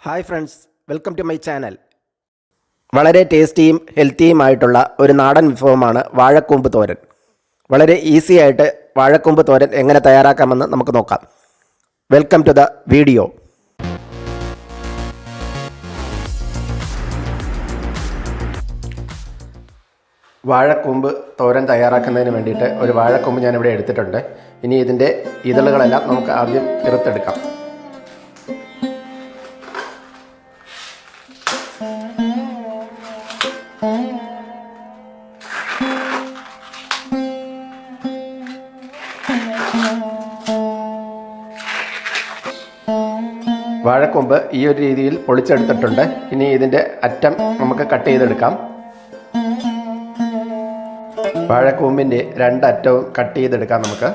Hi friends, welcome to my channel. വളരെ ടേസ്റ്റിയും ഹെൽത്തിയുമായിട്ടുള്ള ഒരു നാടൻ വിഭവമാണ് വാഴക്കൂമ്പ് തോരൻ. വളരെ ഈസി ആയിട്ട് വാഴക്കൂമ്പ് തോരൻ എങ്ങനെ തയ്യാറാക്കാമെന്ന് നമുക്ക് നോക്കാം. Welcome to the video. വാഴക്കൂമ്പ് തോരൻ തയ്യാറാക്കുന്നതിന് വേണ്ടിയിട്ട് ഒരു വാഴക്കൂമ്പ് ഞാനിവിടെ എടുത്തിട്ടുണ്ട്. ഇനി ഇതിൻ്റെ ഇതളുകളെല്ലാം നമുക്ക് ആദ്യം ഇറുത്തെടുക്കാം. വാഴക്കൊമ്പ് ഈ ഒരു രീതിയിൽ പൊളിച്ചെടുത്തിട്ടുണ്ട്. ഇനി ഇതിൻ്റെ അറ്റം നമുക്ക് കട്ട് ചെയ്തെടുക്കാം. വാഴക്കൂമ്പിൻ്റെ രണ്ടറ്റവും കട്ട് ചെയ്തെടുക്കാം. നമുക്ക്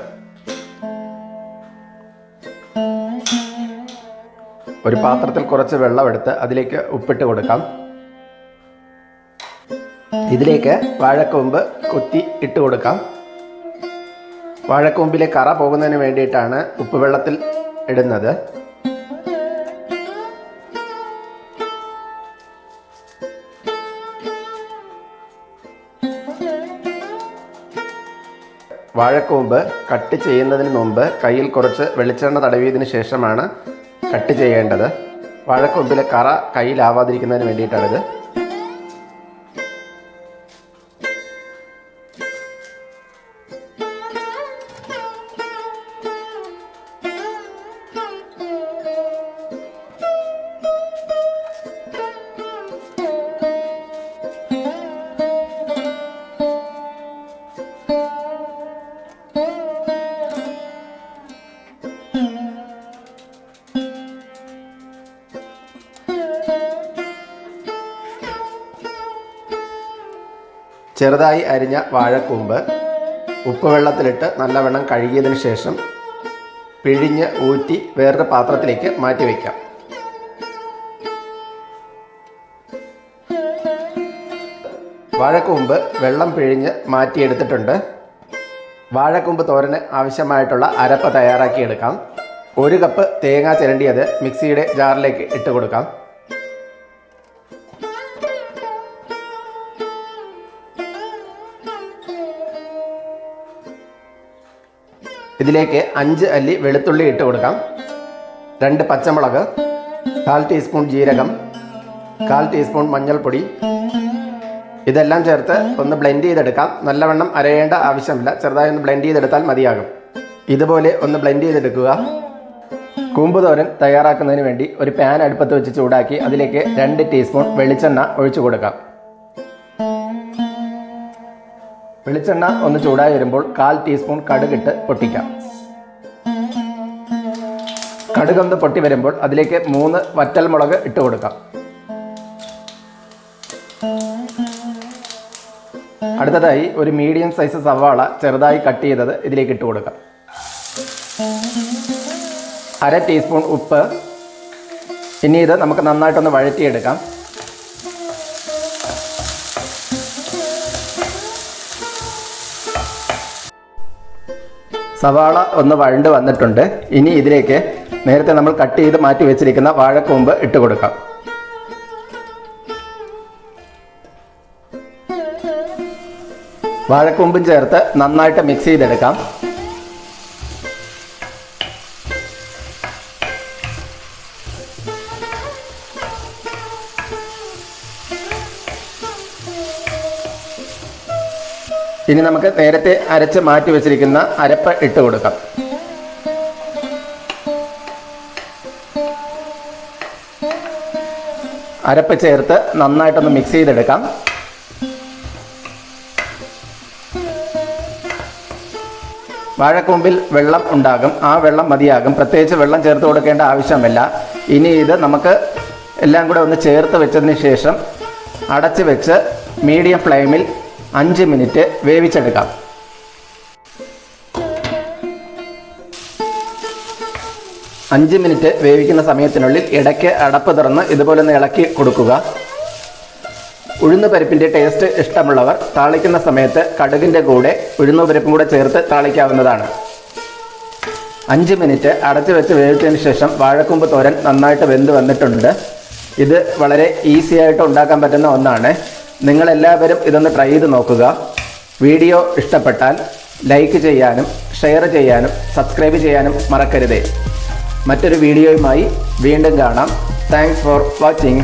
ഒരു പാത്രത്തിൽ കുറച്ച് വെള്ളമെടുത്ത് അതിലേക്ക് ഉപ്പിട്ട് കൊടുക്കാം. ഇതിലേക്ക് വാഴക്കൂമ്പ് കൊത്തി ഇട്ട് കൊടുക്കാം. വാഴക്കൂമ്പിലെ കറ പോകുന്നതിന് വേണ്ടിയിട്ടാണ് ഉപ്പ് വെള്ളത്തിൽ ഇടുന്നത്. വാഴക്കൂമ്പ് കട്ട് ചെയ്യുന്നതിന് മുമ്പ് കയ്യിൽ കുറച്ച് വെളിച്ചെണ്ണ തടവിയതിന് ശേഷമാണ് കട്ട് ചെയ്യേണ്ടത്. വാഴക്കൂമ്പിലെ കറ കയ്യിലാവാതിരിക്കുന്നതിന് വേണ്ടിയിട്ടാണിത്. ചെറുതായി അരിഞ്ഞ വാഴക്കൂമ്പ് ഉപ്പുവെള്ളത്തിലിട്ട് നല്ലവണ്ണം കഴുകിയതിന് ശേഷം പിഴിഞ്ഞ് ഊറ്റി വേറൊരു പാത്രത്തിലേക്ക് മാറ്റി വയ്ക്കാം. വാഴക്കൂമ്പ് വെള്ളം പിഴിഞ്ഞ് മാറ്റിയെടുത്തിട്ടുണ്ട്. വാഴക്കൂമ്പ് തോരന് ആവശ്യമായിട്ടുള്ള അരപ്പ് തയ്യാറാക്കിയെടുക്കാം. 1 കപ്പ് തേങ്ങ ചിരണ്ടിയത് മിക്സിയുടെ ജാറിലേക്ക് ഇട്ട് കൊടുക്കാം. ഇതിലേക്ക് 5 അല്ലി വെളുത്തുള്ളി ഇട്ട് കൊടുക്കാം. 2 പച്ചമുളക്, 1/4 ടീസ്പൂൺ ജീരകം, 1/4 ടീസ്പൂൺ മഞ്ഞൾപ്പൊടി. ഇതെല്ലാം ചേർത്ത് ഒന്ന് ബ്ലെൻഡ് ചെയ്തെടുക്കാം. നല്ലവണ്ണം അരയേണ്ട ആവശ്യമില്ല, ചെറുതായി ഒന്ന് ബ്ലെൻഡ് ചെയ്തെടുത്താൽ മതിയാകും. ഇതുപോലെ ഒന്ന് ബ്ലെൻഡ് ചെയ്തെടുക്കുക. കൂമ്പ് തോരൻ തയ്യാറാക്കുന്നതിന് വേണ്ടി ഒരു പാൻ അടുപ്പത്ത് വെച്ച് ചൂടാക്കി അതിലേക്ക് 2 ടീസ്പൂൺ വെളിച്ചെണ്ണ ഒഴിച്ചു കൊടുക്കാം. വെളിച്ചെണ്ണ ഒന്ന് ചൂടായി വരുമ്പോൾ 1/4 ടീസ്പൂൺ കടുകിട്ട് പൊട്ടിക്കാം. കടുകൊന്ന് പൊട്ടി വരുമ്പോൾ അതിലേക്ക് 3 വറ്റൽമുളക് ഇട്ട് കൊടുക്കാം. അടുത്തതായി ഒരു മീഡിയം സൈസ് സവാള ചെറുതായി കട്ട് ചെയ്തത് ഇതിലേക്ക് ഇട്ട് കൊടുക്കാം. 1/2 ടീസ്പൂൺ ഉപ്പ്. ഇനി ഇത് നമുക്ക് നന്നായിട്ടൊന്ന് വഴറ്റിയെടുക്കാം. സവാള ഒന്ന് വഴണ്ട് വന്നിട്ടുണ്ട്. ഇനി ഇതിലേക്ക് നേരത്തെ നമ്മൾ കട്ട് ചെയ്ത് മാറ്റി വെച്ചിരിക്കുന്ന വാഴക്കൂമ്പ് ഇട്ട് കൊടുക്കാം. വാഴക്കൂമ്പും ചേർത്ത് നന്നായിട്ട് മിക്സ് ചെയ്തെടുക്കാം. ഇനി നമുക്ക് നേരത്തെ അരച്ച് മാറ്റി വെച്ചിരിക്കുന്ന അരപ്പ് ഇട്ട് കൊടുക്കാം. അരപ്പ് ചേർത്ത് നന്നായിട്ടൊന്ന് മിക്സ് ചെയ്തെടുക്കാം. വാഴക്കൂമ്പിൽ വെള്ളം ഉണ്ടാകും, ആ വെള്ളം മതിയാകും. പ്രത്യേകിച്ച് വെള്ളം ചേർത്ത് കൊടുക്കേണ്ട ആവശ്യമില്ല. ഇനി ഇത് നമുക്ക് എല്ലാം കൂടെ ഒന്ന് ചേർത്ത് വെച്ചതിന് ശേഷം അടച്ച് വെച്ച് മീഡിയം ഫ്ലെയിമിൽ 5 മിനിറ്റ് വേവിച്ചെടുക്കാം. അഞ്ച് മിനിറ്റ് വേവിക്കുന്ന സമയത്തിനുള്ളിൽ ഇടയ്ക്ക് അടപ്പ് തുറന്ന് ഇതുപോലെ ഒന്ന് ഇളക്കി കൊടുക്കുക. ഉഴുന്നുപരിപ്പിൻ്റെ ടേസ്റ്റ് ഇഷ്ടമുള്ളവർ താളിക്കുന്ന സമയത്ത് കടുകിൻ്റെ കൂടെ ഉഴുന്നുപരിപ്പും കൂടെ ചേർത്ത് താളിക്കാവുന്നതാണ്. 5 മിനിറ്റ് അടച്ചു വെച്ച് വേവിച്ചതിന് ശേഷം വാഴക്കൂമ്പ് തോരൻ നന്നായിട്ട് വെന്ത് വന്നിട്ടുണ്ട്. ഇത് വളരെ ഈസി ആയിട്ട് ഉണ്ടാക്കാൻ പറ്റുന്ന ഒന്നാണ്. നിങ്ങളെല്ലാവരും ഇതൊന്ന് ട്രൈ ചെയ്ത് നോക്കുക. വീഡിയോ ഇഷ്ടപ്പെട്ടാൽ ലൈക്ക് ചെയ്യാനും ഷെയർ ചെയ്യാനും സബ്സ്ക്രൈബ് ചെയ്യാനും മറക്കരുതേ. മറ്റൊരു വീഡിയോയുമായി വീണ്ടും കാണാം. Thanks for watching.